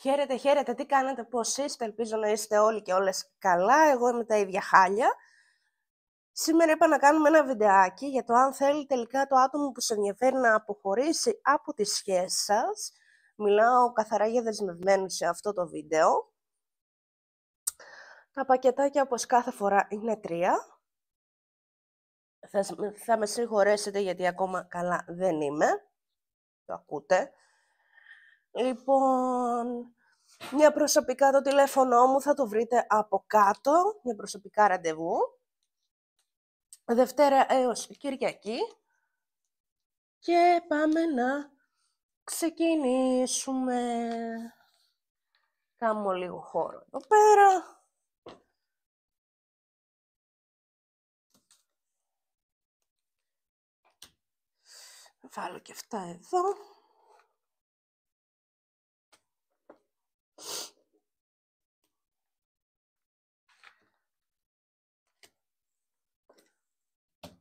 Χαίρετε, χαίρετε, τι κάνετε, πώς είστε, ελπίζω να είστε όλοι και όλες καλά, εγώ είμαι τα ίδια χάλια. Σήμερα είπα να κάνουμε ένα βιντεάκι για το αν θέλει τελικά το άτομο που σε ενδιαφέρει να αποχωρήσει από τη σχέση σας. Μιλάω καθαρά για δεσμευμένους σε αυτό το βίντεο. Τα πακετάκια όπως κάθε φορά είναι 3. Θα με συγχωρέσετε γιατί ακόμα καλά δεν είμαι. Το ακούτε. Λοιπόν, μια προσωπικά το τηλέφωνο μου θα το βρείτε από κάτω, μια προσωπικά ραντεβού. Δευτέρα έως Κυριακή. Και πάμε να ξεκινήσουμε. Κάνουμε λίγο χώρο εδώ πέρα. Βάλω και αυτά εδώ.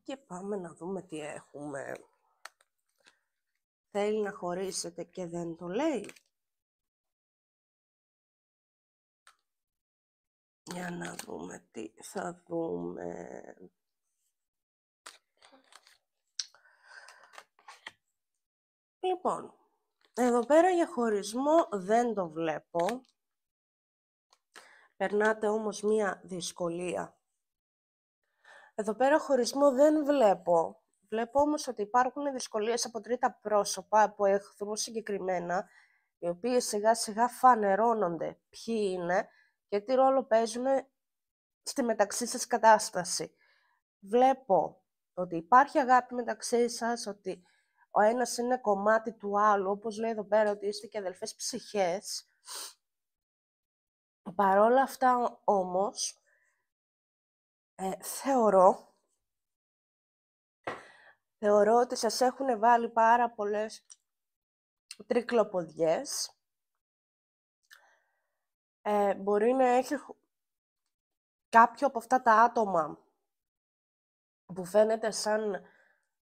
Και πάμε να δούμε τι έχουμε. Θέλει να χωρίσετε και δεν το λέει. Για να δούμε τι θα δούμε. Λοιπόν, εδώ πέρα για χωρισμό δεν το βλέπω. Περνάτε όμως μία δυσκολία. Εδώ πέρα χωρισμό δεν βλέπω. Βλέπω όμως ότι υπάρχουν δυσκολίες από τρίτα πρόσωπα, από εχθρούς συγκεκριμένα, οι οποίοι σιγά σιγά φανερώνονται ποιοι είναι και τι ρόλο παίζουν στη μεταξύ σας κατάσταση. Βλέπω ότι υπάρχει αγάπη μεταξύ σας, ότι ο ένας είναι κομμάτι του άλλου, όπως λέει εδώ πέρα ότι είστε και αδελφές ψυχές. Παρόλα αυτά όμως, θεωρώ ότι σας έχουν βάλει πάρα πολλές τρικλοποδιές. Μπορεί να έχει κάποιο από αυτά τα άτομα που φαίνεται σαν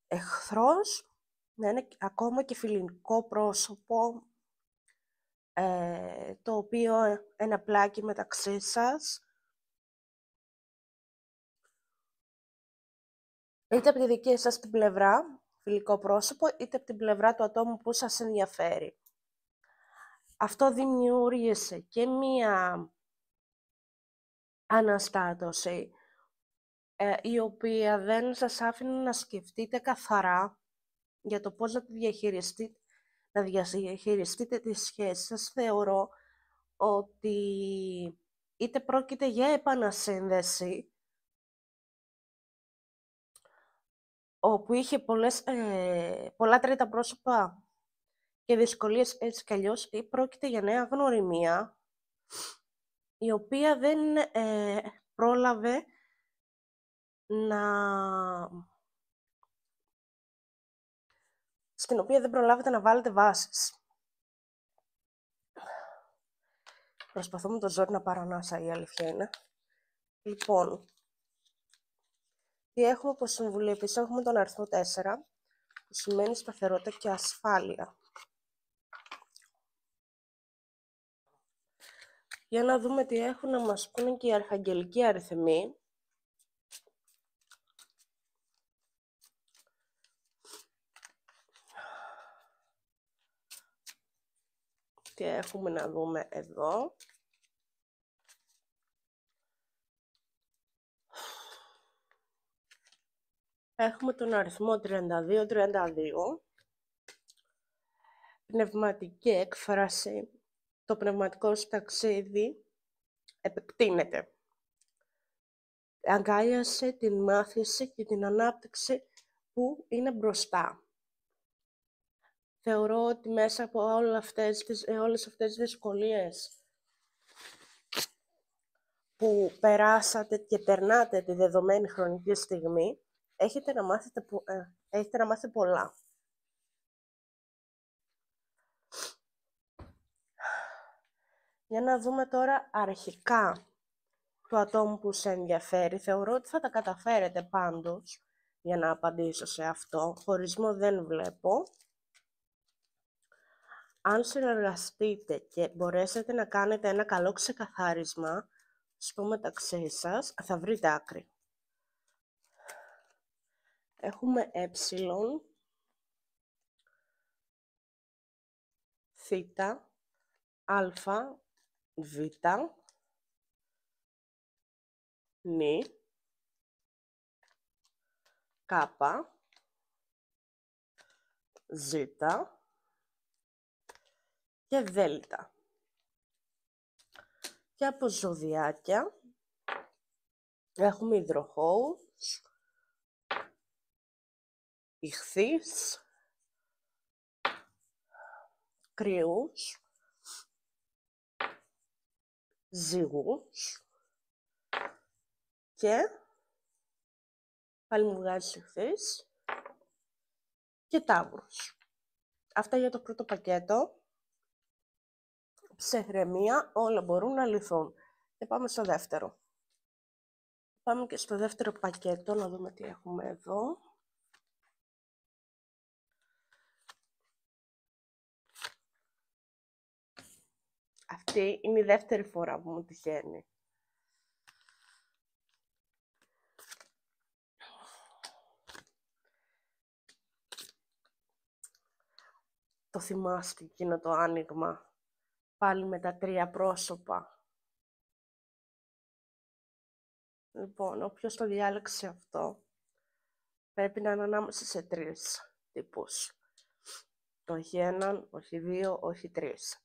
εχθρός, να είναι ακόμα και φιλικό πρόσωπο, το οποίο ένα πλάκι μεταξύ σας. Είτε από τη δική σας την πλευρά, φιλικό πρόσωπο, είτε από την πλευρά του ατόμου που σας ενδιαφέρει. Αυτό δημιούργησε και μία αναστάτωση, η οποία δεν σας άφηνε να σκεφτείτε καθαρά για το πώς να διαχειριστείτε τις σχέσεις σας. Θεωρώ ότι είτε πρόκειται για επανασύνδεση, όπου είχε πολλά τρίτα πρόσωπα και δυσκολίες έτσι κι αλλιώς, ή πρόκειται για νέα γνωριμία, η οποία δεν πρόλαβε στην οποία δεν προλάβετε να βάλετε βάσεις. Προσπαθώ με το ζόρι να πάρω ανάσα, η αλήθεια είναι. Λοιπόν, τι έχουμε από συμβουλή? Επίσης έχουμε τον αριθμό 4, που σημαίνει σταθερότητα και ασφάλεια. Για να δούμε τι έχουν να μας πούνε και οι αρχαγγελικοί αριθμοί. Τι έχουμε να δούμε εδώ. Έχουμε τον αριθμό 32-32. Πνευματική έκφραση. Το πνευματικό σου ταξίδι επεκτείνεται. Αγκάλιασε την μάθηση και την ανάπτυξη που είναι μπροστά. Θεωρώ ότι μέσα από όλες αυτές τις δυσκολίες που περάσατε και περνάτε τη δεδομένη χρονική στιγμή, έχετε να μάθετε πολλά. Για να δούμε τώρα αρχικά του ατόμου που σε ενδιαφέρει. Θεωρώ ότι θα τα καταφέρετε πάντως, για να απαντήσω σε αυτό. Χωρισμό δεν βλέπω. Αν συνεργαστείτε και μπορέσετε να κάνετε ένα καλό ξεκαθάρισμα στο μεταξύ σας, θα βρείτε άκρη. Έχουμε θ, α, β, νη, κάπα, ζήτα και δέλτα. Και από ζωδιάκια έχουμε υδροχόους, ιχθύς, κρυούς, ζυγούς και πάλι μου βγάζει ιχθύς και ταύρους. Αυτά για το πρώτο πακέτο. Ψυχραιμία, όλα μπορούν να λυθούν. Και πάμε στο δεύτερο. Πάμε και στο δεύτερο πακέτο, να δούμε τι έχουμε εδώ. Αυτή είναι η δεύτερη φορά που μου τυχαίνει. Το θυμάστε εκείνο το άνοιγμα, πάλι με τα 3 πρόσωπα. Λοιπόν, όποιος το διάλεξε αυτό, πρέπει να είναι ανάμεσα σε 3 τύπους. Όχι έναν, όχι 2, όχι 3.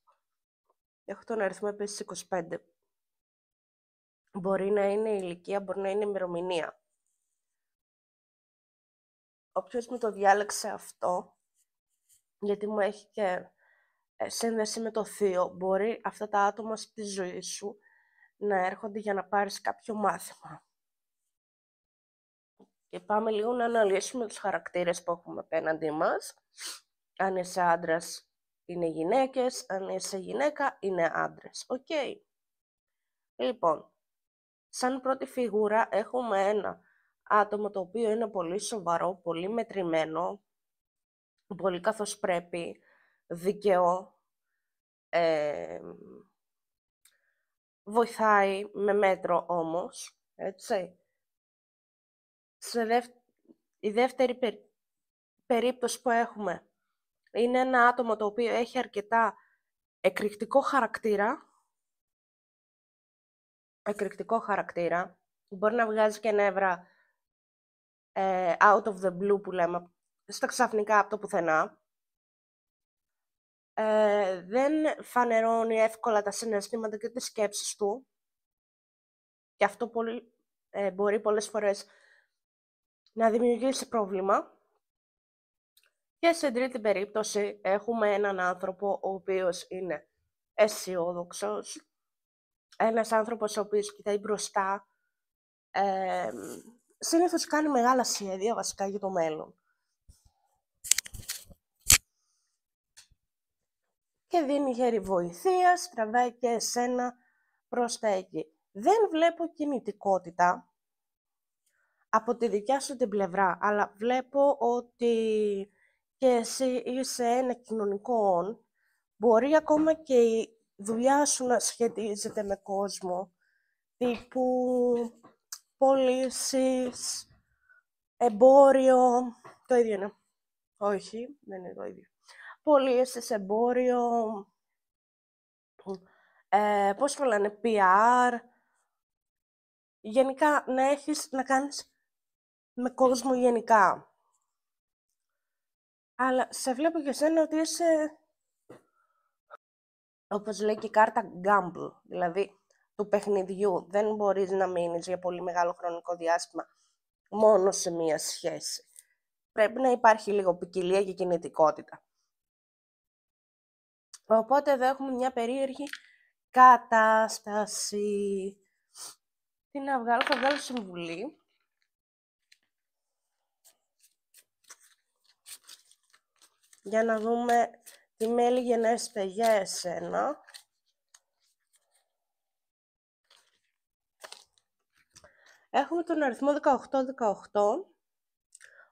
Έχω τον αριθμό επίσης 25. Μπορεί να είναι η ηλικία, μπορεί να είναι η ημερομηνία. Όποιος μου το διάλεξε αυτό, γιατί μου έχει και σύνδεση με το θείο, μπορεί αυτά τα άτομα στη ζωή σου να έρχονται για να πάρεις κάποιο μάθημα. Και πάμε λίγο να αναλύσουμε τους χαρακτήρες που έχουμε απέναντί μας. Αν είσαι άντρας, είναι γυναίκες. Αν είσαι γυναίκα, είναι άντρες. Οκ. Λοιπόν, σαν πρώτη φιγούρα έχουμε ένα άτομο το οποίο είναι πολύ σοβαρό, πολύ μετρημένο, πολύ καθώς πρέπει, δικαιό, βοηθάει με μέτρο όμως, έτσι. Η δεύτερη περίπτωση που έχουμε είναι ένα άτομο το οποίο έχει αρκετά εκρηκτικό χαρακτήρα, μπορεί να βγάζει και νεύρα out of the blue που λέμε, στα ξαφνικά από το πουθενά. Δεν φανερώνει εύκολα τα συναισθήματα και τις σκέψεις του και αυτό μπορεί πολλές φορές να δημιουργήσει πρόβλημα. Και στην τρίτη περίπτωση έχουμε έναν άνθρωπο ο οποίος είναι αισιόδοξος, ένας άνθρωπος ο οποίος κοιτάει μπροστά, συνήθως κάνει μεγάλα σχέδια βασικά για το μέλλον. Και δίνει χέρι βοηθείας, τραβάει και εσένα προς τα εκεί. Δεν βλέπω κινητικότητα από τη δικιά σου την πλευρά, αλλά βλέπω ότι και εσύ είσαι ένα κοινωνικό όν, μπορεί ακόμα και η δουλειά σου να σχετίζεται με κόσμο, τύπου πωλήσεις, εμπόριο, το ίδιο είναι. Όχι, δεν είναι το ίδιο. Πωλήσεις, εμπόριο, πώς το λένε, PR, γενικά να κάνεις με κόσμο γενικά. Αλλά σε βλέπω και εσένα ότι είσαι, όπως λέει και η κάρτα, gamble, δηλαδή του παιχνιδιού. Δεν μπορείς να μείνεις για πολύ μεγάλο χρονικό διάστημα μόνο σε μία σχέση. Πρέπει να υπάρχει λίγο ποικιλία και κινητικότητα. Οπότε εδώ έχουμε μια περίεργη κατάσταση. Τι να βγάλω, θα βγάλω συμβουλή. Για να δούμε τι μέλη γενέστε για εσένα. Έχουμε τον αριθμό 1818,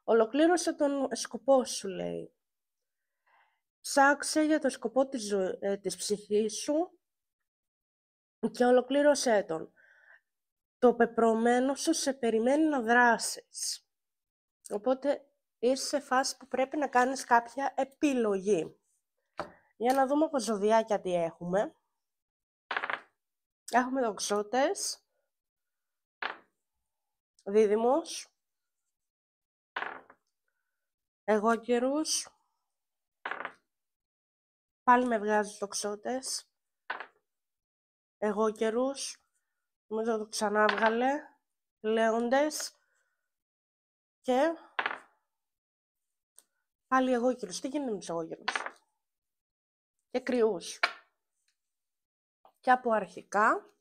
Ολοκλήρωσε τον σκοπό σου, λέει. Ψάξε για το σκοπό της ψυχής σου και ολοκλήρωσέ τον. Το πεπρωμένο σου σε περιμένει να δράσεις. Οπότε είσαι σε φάση που πρέπει να κάνεις κάποια επιλογή. Για να δούμε από ζωδιάκια τι έχουμε. Έχουμε δοξότες, δίδυμος, εγώκερους, πάλι με βγάζει δοξότες, εγώκερους, νομίζω το ξανά βγάλε, λέοντες και πάλι εγώκερους. Τι γίνεται με τους εγώκερους? Και κρυούς. Και από αρχικά,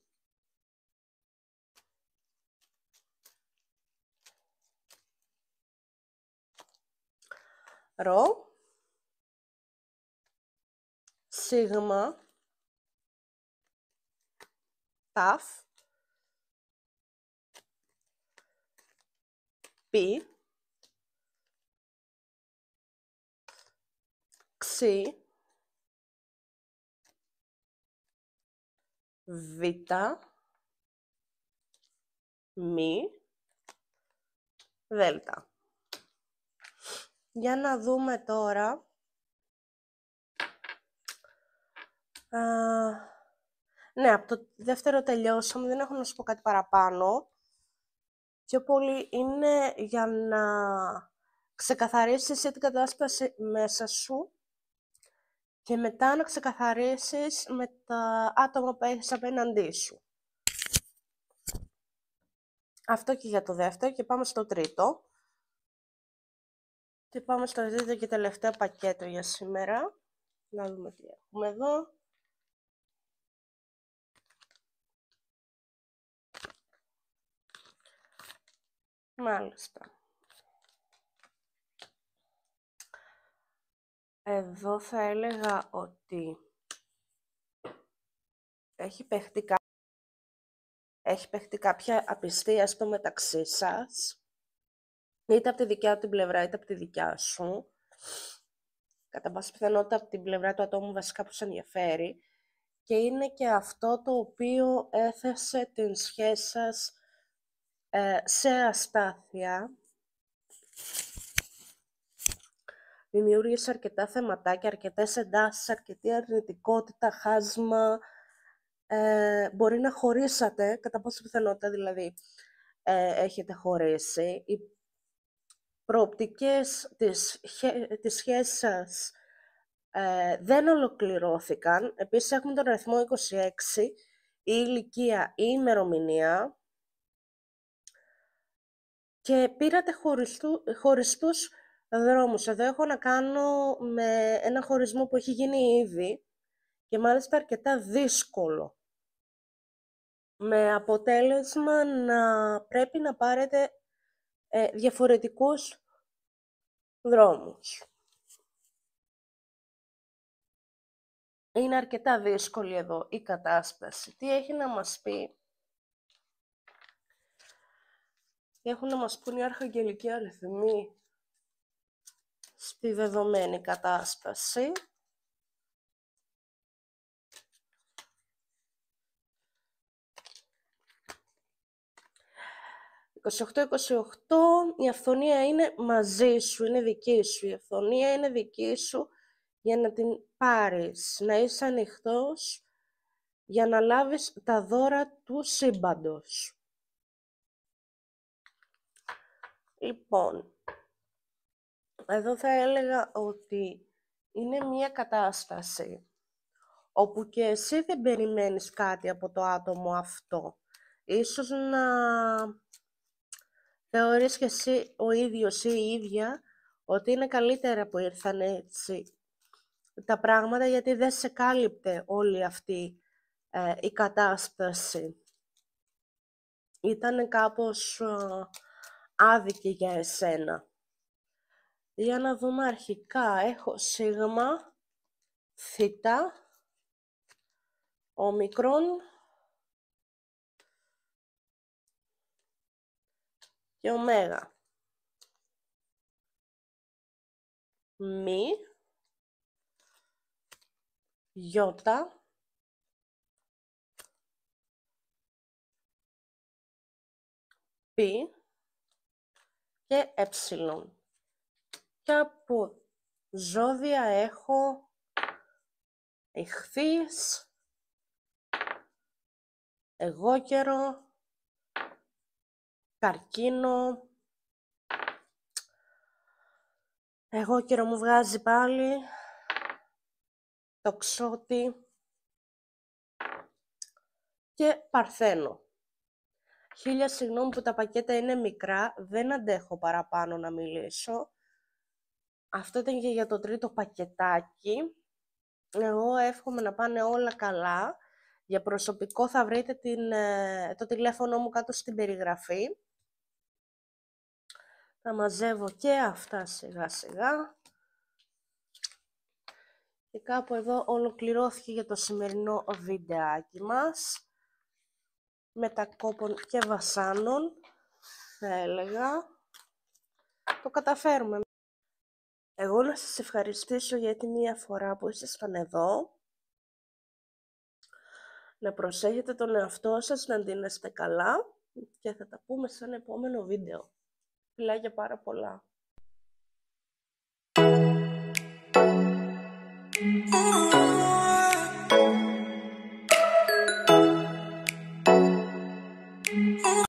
ρο, σίγμα, ταφ, πι, ξι, βήτα, μη, δέλτα. Για να δούμε τώρα. Ναι, από το δεύτερο τελειώσαμε, δεν έχω να σου πω κάτι παραπάνω. Πιο πολύ είναι για να ξεκαθαρίσεις εσύ την κατάσταση μέσα σου και μετά να ξεκαθαρίσεις με τα άτομα που έχεις απέναντί σου. Αυτό και για το δεύτερο και πάμε στο τρίτο. Και πάμε στο τρίτο και τελευταίο πακέτο για σήμερα. Να δούμε τι έχουμε εδώ. Μάλιστα. Εδώ θα έλεγα ότι έχει παιχτεί κάποια απιστία στο μεταξύ σας, είτε από τη δικιά του την πλευρά, είτε από τη δικιά σου. Κατά πάση πιθανότητα από την πλευρά του ατόμου βασικά που σε ενδιαφέρει. Και είναι και αυτό το οποίο έθεσε την σχέση σας σε αστάθεια. Δημιούργησε αρκετά θεματάκια, αρκετές εντάσεις, αρκετή αρνητικότητα, χάσμα. Μπορεί να χωρίσατε, κατά πόση πιθανότητα δηλαδή έχετε χωρίσει. Οι προοπτικές της σχέσης σας δεν ολοκληρώθηκαν. Επίσης έχουμε τον αριθμό 26, η ηλικία, η ημερομηνία και πήρατε χωριστούς δρόμους. Εδώ έχω να κάνω με ένα χωρισμό που έχει γίνει ήδη και μάλιστα αρκετά δύσκολο. Με αποτέλεσμα να πρέπει να πάρετε διαφορετικούς δρόμους. Είναι αρκετά δύσκολη εδώ η κατάσταση. Τι έχει να μας πει? Τι έχουν να μας πούν οι αρχαγγελικοί αριθμοί στη δεδομένη κατάσταση? «28-28, η αυθονία είναι μαζί σου, είναι δική σου. Η αυθονία είναι δική σου για να την πάρεις, να είσαι ανοιχτός για να λάβεις τα δώρα του σύμπαντος». Λοιπόν, εδώ θα έλεγα ότι είναι μια κατάσταση όπου και εσύ δεν περιμένεις κάτι από το άτομο αυτό. Ίσως να θεωρείς και εσύ ο ίδιος ή η ίδια ότι είναι καλύτερα που ήρθαν έτσι τα πράγματα, γιατί δεν σε κάλυπτε όλη αυτή η κατάσταση. Ήτανε κάπως άδικη για εσένα. Για να δούμε αρχικά. Έχω σίγμα, θήτα, ομικρόν και ωμέγα. μη, γιώτα, πι και έψιλον. Και από ζώδια έχω Ιχθύς, Εγώκερο, Καρκίνο. Εγώκερο μου βγάζει πάλι, Τοξότη και Παρθένο. Χίλια συγγνώμη που τα πακέτα είναι μικρά, δεν αντέχω παραπάνω να μιλήσω. Αυτό ήταν και για το τρίτο πακετάκι. Εγώ εύχομαι να πάνε όλα καλά. Για προσωπικό θα βρείτε το τηλέφωνο μου κάτω στην περιγραφή. Θα μαζεύω και αυτά σιγά σιγά. Και κάπου εδώ ολοκληρώθηκε για το σημερινό βιντεάκι μας. Μετακόπων και βασάνων, θα έλεγα. Το καταφέρουμε. Εγώ να σας ευχαριστήσω για τη μία φορά που ήσασταν εδώ. Να προσέχετε τον εαυτό σας, να ντύνεστε καλά και θα τα πούμε σε ένα επόμενο βίντεο. Φιλάκια πάρα πολλά.